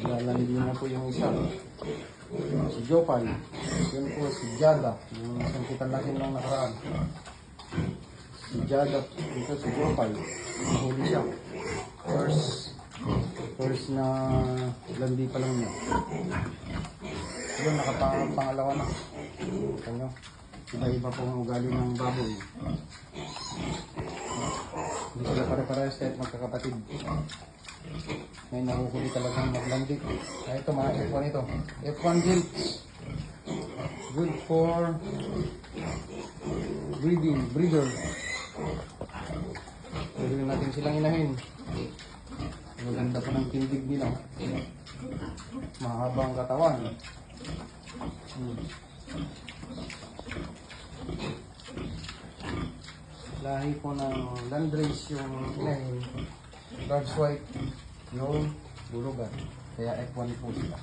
Lalandi na po yung isa. Si Jopay. Yun po si Jada. Yung sampitan natin lang nakaraan. Si Jada. Ito si Jopay. Huli siya. First na landi pa lang niya. Yun, nakapangalawa na. Ito nyo. Iba-iba po ang ugali ng baboy. Hindi sila pare-parehas kahit magkakapatid. May nahuhuli talagang maglandi. Ito mga F1 ito. F1 gilts. Good for breeder. Pwede rin natin silang inahin. Maganda po ng tindig nila. Mahabang katawan. Lahi po ng landrace yung inahin. Large white yung bulugan. Kaya F1 po sila.